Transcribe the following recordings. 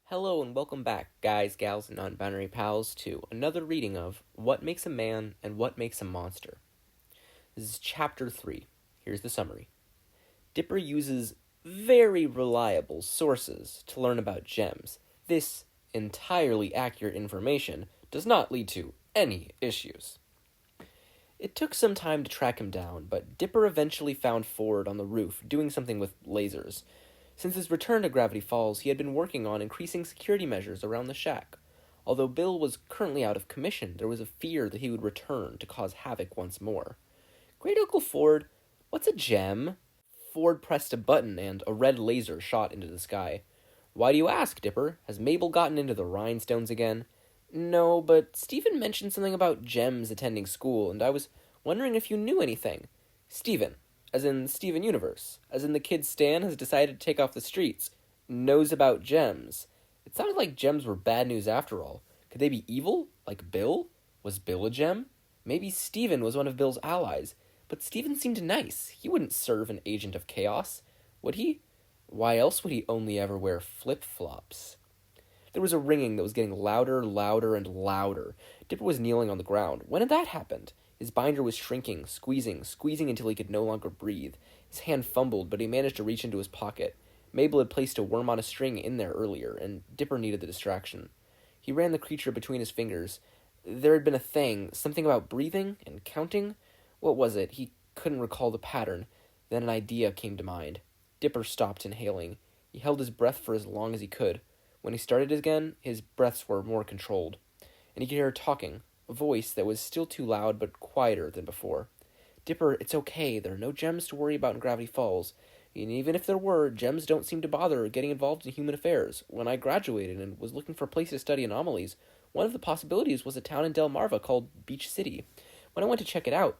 Hello and welcome back, guys, gals, and non-binary pals, to another reading of What Makes a Man and What Makes a Monster. This is Chapter 3. Here's the summary. Dipper uses very reliable sources to learn about gems. This entirely accurate information does not lead to any issues. It took some time to track him down, but Dipper eventually found Ford on the roof doing something with lasers. Since his return to Gravity Falls, he had been working on increasing security measures around the shack. Although Bill was currently out of commission, there was a fear that he would return to cause havoc once more. Great Uncle Ford, what's a gem? Ford pressed a button and a red laser shot into the sky. Why do you ask, Dipper? Has Mabel gotten into the rhinestones again? No, but Stephen mentioned something about gems attending school, and I was wondering if you knew anything. Stephen, as in Steven Universe, as in the kid Stan has decided to take off the streets, knows about gems. It sounded like gems were bad news after all. Could they be evil? Like Bill? Was Bill a gem? Maybe Stephen was one of Bill's allies. But Stephen seemed nice. He wouldn't serve an agent of chaos. Would he? Why else would he only ever wear flip-flops? There was a ringing that was getting louder, and louder. Dipper was kneeling on the ground. When had that happened? His binder was shrinking, squeezing until he could no longer breathe. His hand fumbled, but he managed to reach into his pocket. Mabel had placed a worm on a string in there earlier, and Dipper needed the distraction. He ran the creature between his fingers. There had been a thing, something about breathing and counting. What was it? He couldn't recall the pattern. Then an idea came to mind. Dipper stopped inhaling. He held his breath for as long as he could. When he started again, his breaths were more controlled, and he could hear her talking, a voice that was still too loud but quieter than before. Dipper, it's okay. There are no gems to worry about in Gravity Falls. And even if there were, gems don't seem to bother getting involved in human affairs. When I graduated and was looking for a place to study anomalies, one of the possibilities was a town in Delmarva called Beach City. When I went to check it out,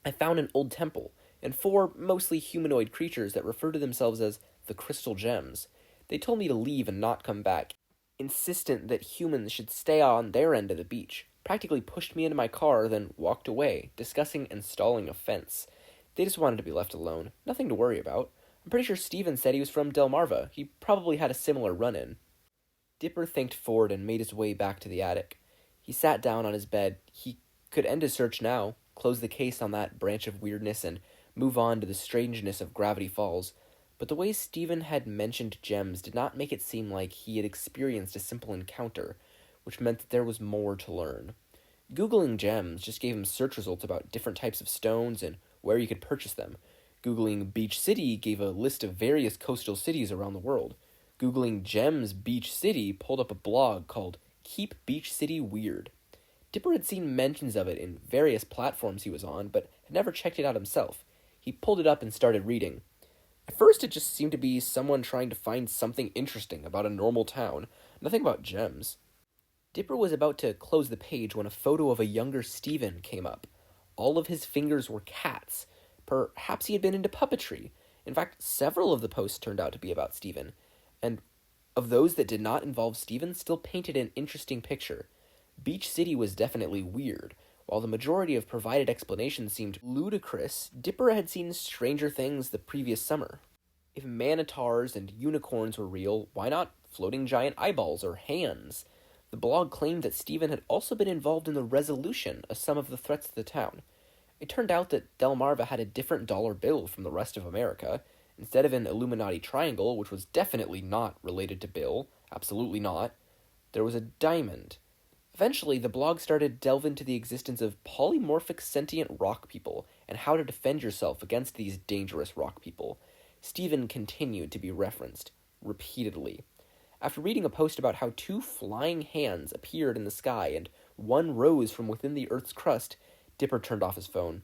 I found an old temple and 4 mostly humanoid creatures that refer to themselves as the Crystal Gems. They told me to leave and not come back, insistent that humans should stay on their end of the beach, practically pushed me into my car, then walked away, discussing installing a fence. They just wanted to be left alone. Nothing to worry about. I'm pretty sure Steven said he was from Delmarva. He probably had a similar run-in. Dipper thanked Ford and made his way back to the attic. He sat down on his bed. He could end his search now, close the case on that branch of weirdness, and move on to the strangeness of Gravity Falls. But the way Stephen had mentioned gems did not make it seem like he had experienced a simple encounter, which meant that there was more to learn. Googling gems just gave him search results about different types of stones and where you could purchase them. Googling Beach City gave a list of various coastal cities around the world. Googling Gems Beach City pulled up a blog called Keep Beach City Weird. Dipper had seen mentions of it in various platforms he was on, but had never checked it out himself. He pulled it up and started reading. At first, it just seemed to be someone trying to find something interesting about a normal town, nothing about gems. Dipper was about to close the page when a photo of a younger Stephen came up. All of his fingers were cats. Perhaps he had been into puppetry. In fact, several of the posts turned out to be about Stephen, and of those that did not involve Stephen still painted an interesting picture. Beach City was definitely weird. While the majority of provided explanations seemed ludicrous, Dipper had seen stranger things the previous summer. If manitars and unicorns were real, why not floating giant eyeballs or hands? The blog claimed that Stephen had also been involved in the resolution of some of the threats to the town. It turned out that Delmarva had a different dollar bill from the rest of America. Instead of an Illuminati triangle, which was definitely not related to Bill, absolutely not, there was a diamond. Eventually, the blog started to delve into the existence of polymorphic sentient rock people and how to defend yourself against these dangerous rock people. Stephen continued to be referenced, repeatedly. After reading a post about how 2 flying hands appeared in the sky and one rose from within the Earth's crust, Dipper turned off his phone.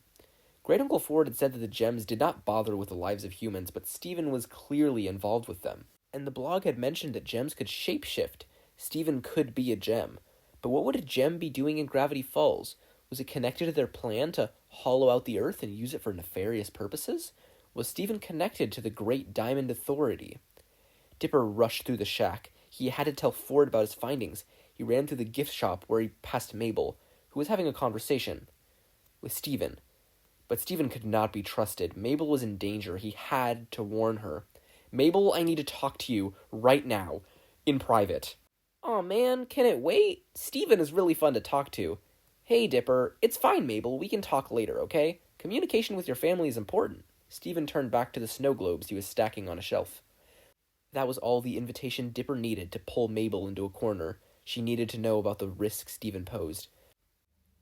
Great Uncle Ford had said that the gems did not bother with the lives of humans, but Stephen was clearly involved with them. And the blog had mentioned that gems could shapeshift. Stephen could be a gem. But what would a gem be doing in Gravity Falls? Was it connected to their plan to hollow out the Earth and use it for nefarious purposes? Was Stephen connected to the Great Diamond Authority? Dipper rushed through the shack. He had to tell Ford about his findings. He ran through the gift shop where he passed Mabel, who was having a conversation with Stephen. But Stephen could not be trusted. Mabel was in danger. He had to warn her. Mabel, I need to talk to you right now. in private. Aw man, can it wait? Steven is really fun to talk to. Hey Dipper, it's fine Mabel, we can talk later, okay? Communication with your family is important. Steven turned back to the snow globes he was stacking on a shelf. That was all the invitation Dipper needed to pull Mabel into a corner. She needed to know about the risk Steven posed.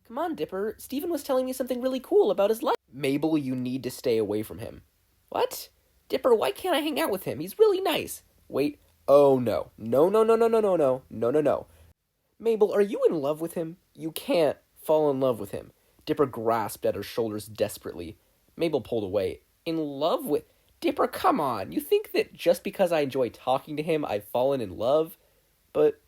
Come on, Dipper, Steven was telling me something really cool about his life. Mabel, you need to stay away from him. What? Dipper, why can't I hang out with him? He's really nice. Wait, oh no. No. Mabel, are you in love with him? You can't fall in love with him. Dipper grasped at her shoulders desperately. Mabel pulled away. In love with... Dipper, come on. You think that just because I enjoy talking to him, I've fallen in love? But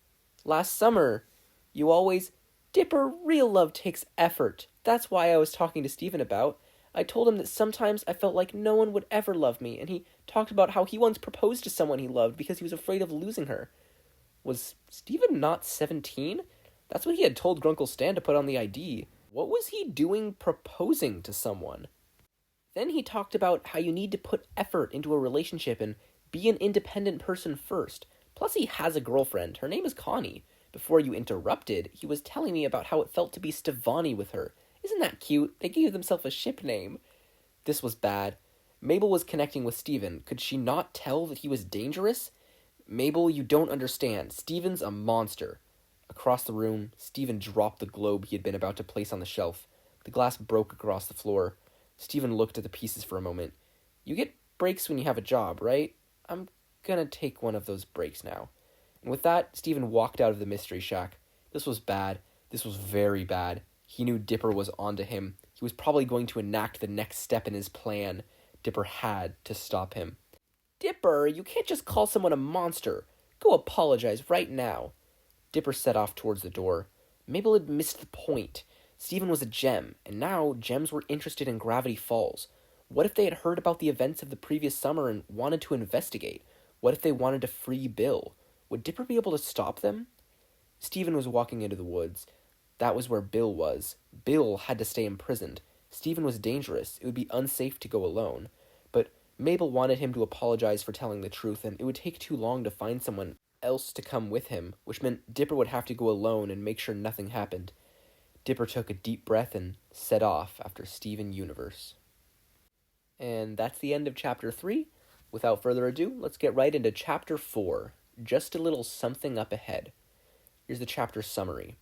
last summer, you always... Dipper, real love takes effort. That's why I was talking to Steven about. I told him that sometimes I felt like no one would ever love me, and he talked about how he once proposed to someone he loved because he was afraid of losing her. Was Steven not 17? That's what he had told Grunkle Stan to put on the ID. What was he doing proposing to someone? Then he talked about how you need to put effort into a relationship and be an independent person first. Plus he has a girlfriend. Her name is Connie. Before you interrupted, he was telling me about how it felt to be Stevani with her. Isn't that cute? They gave themselves a ship name. This was bad. Mabel was connecting with Steven. Could she not tell that he was dangerous? Mabel, you don't understand. Steven's a monster. Across the room, Steven dropped the globe he had been about to place on the shelf. The glass broke across the floor. Steven looked at the pieces for a moment. You get breaks when you have a job, right? I'm gonna take one of those breaks now. And with that, Steven walked out of the mystery shack. This was bad. This was very bad. He knew Dipper was onto him. He was probably going to enact the next step in his plan. Dipper had to stop him. Dipper, you can't just call someone a monster. Go apologize right now. Dipper set off towards the door. Mabel had missed the point. Steven was a gem, and now gems were interested in Gravity Falls. What if they had heard about the events of the previous summer and wanted to investigate? What if they wanted to free Bill? Would Dipper be able to stop them? Steven was walking into the woods. That was where Bill was. Bill had to stay imprisoned. Steven was dangerous. It would be unsafe to go alone. But Mabel wanted him to apologize for telling the truth, and it would take too long to find someone else to come with him, which meant Dipper would have to go alone and make sure nothing happened. Dipper took a deep breath and set off after Steven Universe. And that's the end of Chapter 3. Without further ado, let's get right into Chapter 4. Just a little something up ahead. Here's the chapter summary.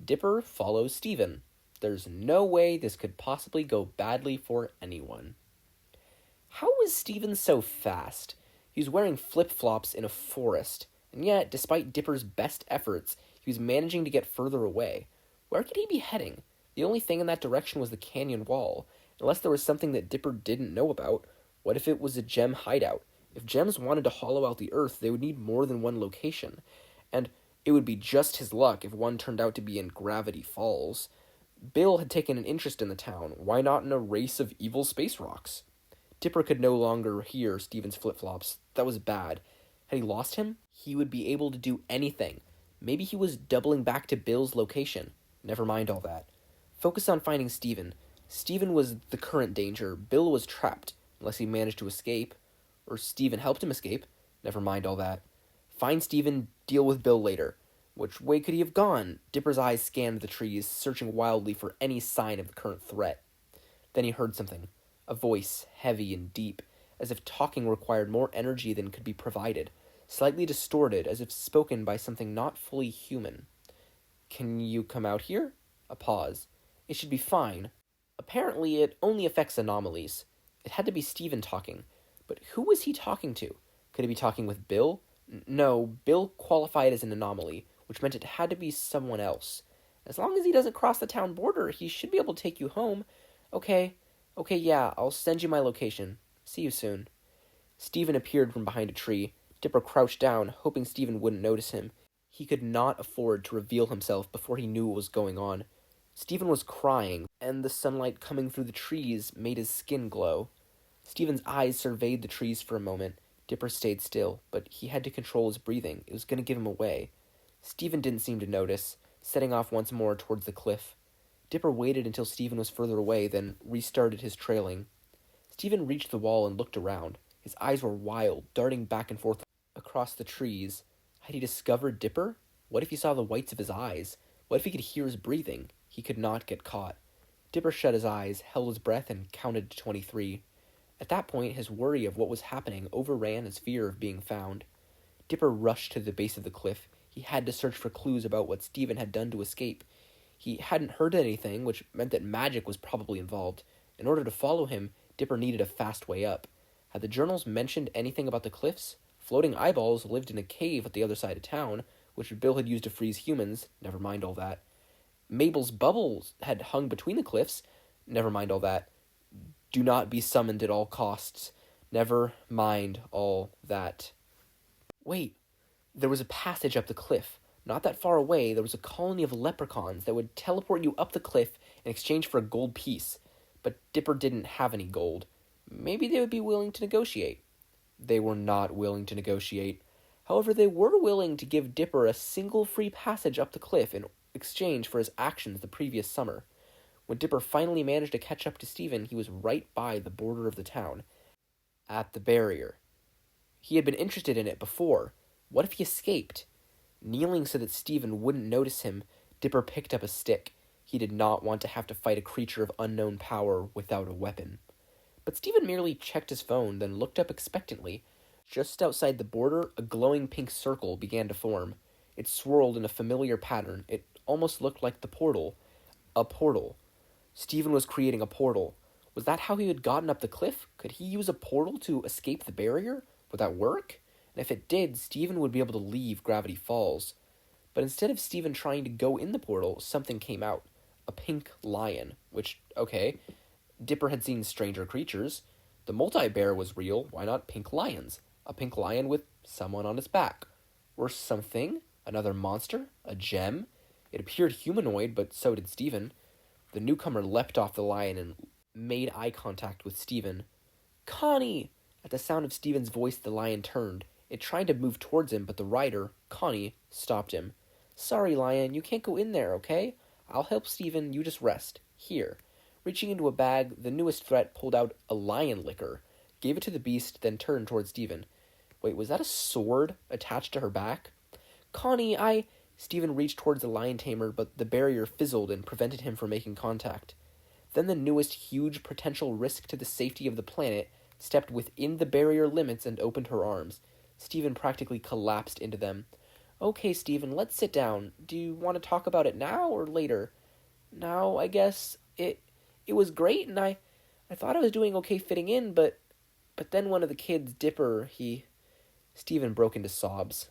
Dipper follows Steven. There's no way this could possibly go badly for anyone. How was Steven so fast? He was wearing flip-flops in a forest, and yet, despite Dipper's best efforts, he was managing to get further away. Where could he be heading? The only thing in that direction was the canyon wall. Unless there was something that Dipper didn't know about. What if it was a gem hideout? If gems wanted to hollow out the earth, they would need more than one location. And it would be just his luck if one turned out to be in Gravity Falls. Bill had taken an interest in the town. Why not in a race of evil space rocks? Dipper could no longer hear Steven's flip-flops. That was bad. Had he lost him? He would be able to do anything. Maybe he was doubling back to Bill's location. Never mind all that. Focus on finding Steven. Steven was the current danger. Bill was trapped, unless he managed to escape. Or Steven helped him escape. Never mind all that. Find Steven, deal with Bill later. Which way could he have gone? Dipper's eyes scanned the trees, searching wildly for any sign of the current threat. Then he heard something. A voice, heavy and deep, as if talking required more energy than could be provided. Slightly distorted, as if spoken by something not fully human. Can you come out here? A pause. It should be fine. Apparently, it only affects anomalies. It had to be Steven talking. But who was he talking to? Could he be talking with Bill? No, Bill qualified as an anomaly, which meant it had to be someone else. As long as he doesn't cross the town border, he should be able to take you home. Okay, yeah, I'll send you my location. See you soon. Steven appeared from behind a tree. Dipper crouched down, hoping Steven wouldn't notice him. He could not afford to reveal himself before he knew what was going on. Steven was crying, and the sunlight coming through the trees made his skin glow. Steven's eyes surveyed the trees for a moment. Dipper stayed still, but he had to control his breathing. It was going to give him away. Steven didn't seem to notice, setting off once more towards the cliff. Dipper waited until Steven was further away, then restarted his trailing. Steven reached the wall and looked around. His eyes were wild, darting back and forth across the trees. Had he discovered Dipper? What if he saw the whites of his eyes? What if he could hear his breathing? He could not get caught. Dipper shut his eyes, held his breath, and counted to 23. At that point, his worry of what was happening overran his fear of being found. Dipper rushed to the base of the cliff. He had to search for clues about what Stephen had done to escape. He hadn't heard anything, which meant that magic was probably involved. In order to follow him, Dipper needed a fast way up. Had the journals mentioned anything about the cliffs? Floating eyeballs lived in a cave at the other side of town, which Bill had used to freeze humans. Never mind all that. Mabel's bubbles had hung between the cliffs. Never mind all that. Do not be summoned at all costs. Never mind all that. Wait, there was a passage up the cliff. Not that far away, there was a colony of leprechauns that would teleport you up the cliff in exchange for a gold piece. But Dipper didn't have any gold. Maybe they would be willing to negotiate. They were not willing to negotiate. However, they were willing to give Dipper a single free passage up the cliff in exchange for his actions the previous summer. When Dipper finally managed to catch up to Stephen, he was right by the border of the town, at the barrier. He had been interested in it before. What if he escaped? Kneeling so that Stephen wouldn't notice him, Dipper picked up a stick. He did not want to have to fight a creature of unknown power without a weapon. But Stephen merely checked his phone, then looked up expectantly. Just outside the border, a glowing pink circle began to form. It swirled in a familiar pattern. It almost looked like the portal. A portal. Stephen was creating a portal. Was that how he had gotten up the cliff? Could he use a portal to escape the barrier? Would that work? And if it did, Stephen would be able to leave Gravity Falls. But instead of Stephen trying to go in the portal, something came out. A pink lion, which, okay, Dipper had seen stranger creatures. The multi-bear was real, why not pink lions? A pink lion with someone on its back. Or something? Another monster? A gem? It appeared humanoid, but so did Stephen. The newcomer leapt off the lion and made eye contact with Stephen. Connie! At the sound of Stephen's voice, the lion turned. It tried to move towards him, but the rider, Connie, stopped him. Sorry, lion, you can't go in there, okay? I'll help Stephen, you just rest. Here. Reaching into a bag, the newest threat pulled out a lion liquor, gave it to the beast, then turned towards Stephen. Wait, was that a sword attached to her back? Connie, Stephen reached towards the lion tamer, but the barrier fizzled and prevented him from making contact. Then the newest huge potential risk to the safety of the planet stepped within the barrier limits and opened her arms. Stephen practically collapsed into them. Okay, Stephen, let's sit down. Do you want to talk about it now or later? Now, I guess. It was great, and I thought I was doing okay fitting in, but then one of the kids, Dipper, Stephen broke into sobs.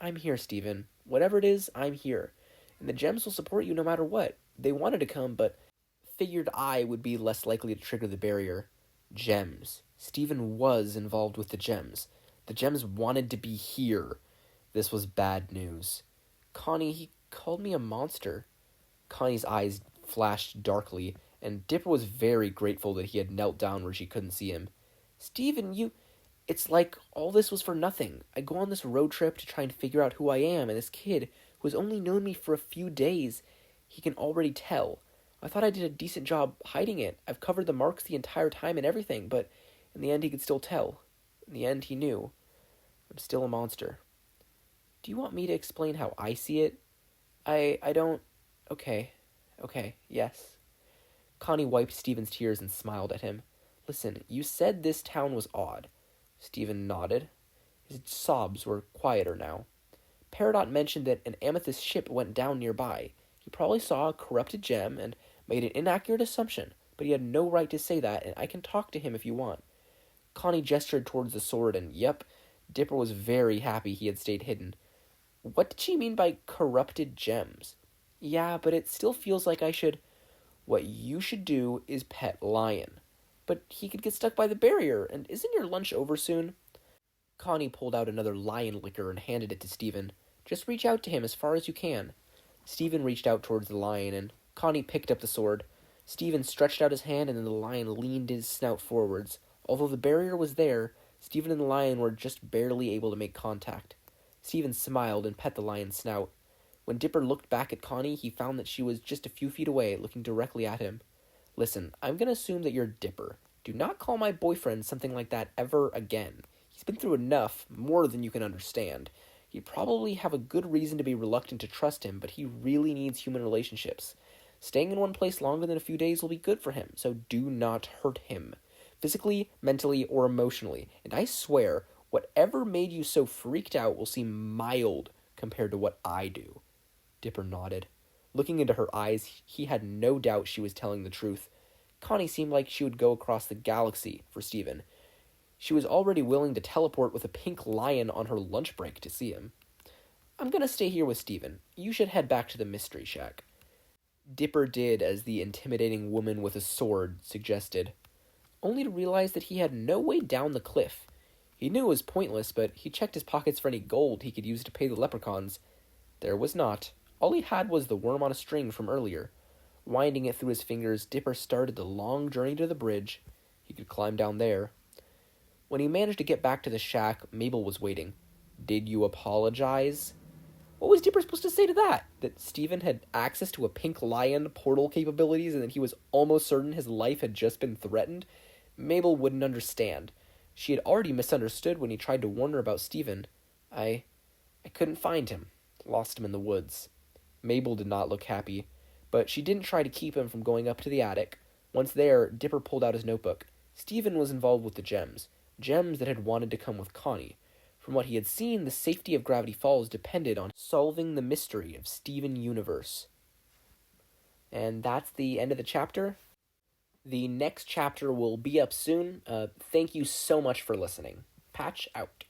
I'm here, Stephen. Whatever it is, I'm here. And the gems will support you no matter what. They wanted to come, but figured I would be less likely to trigger the barrier. Gems. Stephen was involved with the gems. The gems wanted to be here. This was bad news. Connie, he called me a monster. Connie's eyes flashed darkly, and Dipper was very grateful that he had knelt down where she couldn't see him. Stephen, it's like all this was for nothing. I go on this road trip to try and figure out who I am, and this kid, who has only known me for a few days, he can already tell. I thought I did a decent job hiding it. I've covered the marks the entire time and everything, but in the end he could still tell. In the end he knew. I'm still a monster. Do you want me to explain how I see it? I don't... Okay, yes. Connie wiped Stephen's tears and smiled at him. Listen, you said this town was odd. Stephen nodded. His sobs were quieter now. Peridot mentioned that an amethyst ship went down nearby. He probably saw a corrupted gem and made an inaccurate assumption, but he had no right to say that, and I can talk to him if you want. Connie gestured towards the sword, and yep, Dipper was very happy he had stayed hidden. What did she mean by corrupted gems? Yeah, but it still feels like I should... What you should do is pet Lion. But he could get stuck by the barrier, and isn't your lunch over soon? Connie pulled out another lion liquor and handed it to Stephen. Just reach out to him as far as you can. Stephen reached out towards the lion, and Connie picked up the sword. Stephen stretched out his hand, and then the lion leaned his snout forwards. Although the barrier was there, Stephen and the lion were just barely able to make contact. Stephen smiled and pet the lion's snout. When Dipper looked back at Connie, he found that she was just a few feet away, looking directly at him. Listen, I'm going to assume that you're Dipper. Do not call my boyfriend something like that ever again. He's been through enough, more than you can understand. He'd probably have a good reason to be reluctant to trust him, but he really needs human relationships. Staying in one place longer than a few days will be good for him, so do not hurt him. Physically, mentally, or emotionally. And I swear, whatever made you so freaked out will seem mild compared to what I do. Dipper nodded. Looking into her eyes, he had no doubt she was telling the truth. Connie seemed like she would go across the galaxy for Stephen. She was already willing to teleport with a pink lion on her lunch break to see him. I'm gonna stay here with Stephen. You should head back to the mystery shack. Dipper did as the intimidating woman with a sword suggested, only to realize that he had no way down the cliff. He knew it was pointless, but he checked his pockets for any gold he could use to pay the leprechauns. There was not. All he had was the worm on a string from earlier. Winding it through his fingers, Dipper started the long journey to the bridge. He could climb down there. When he managed to get back to the shack, Mabel was waiting. Did you apologize? What was Dipper supposed to say to that? That Stephen had access to a pink lion portal capabilities and that he was almost certain his life had just been threatened? Mabel wouldn't understand. She had already misunderstood when he tried to warn her about Stephen. I couldn't find him. Lost him in the woods. Mabel did not look happy, but she didn't try to keep him from going up to the attic. Once there, Dipper pulled out his notebook. Stephen was involved with the gems that had wanted to come with Connie. From what he had seen, the safety of Gravity Falls depended on solving the mystery of Steven Universe. And that's the end of the chapter. The next chapter will be up soon. Thank you so much for listening. Patch out.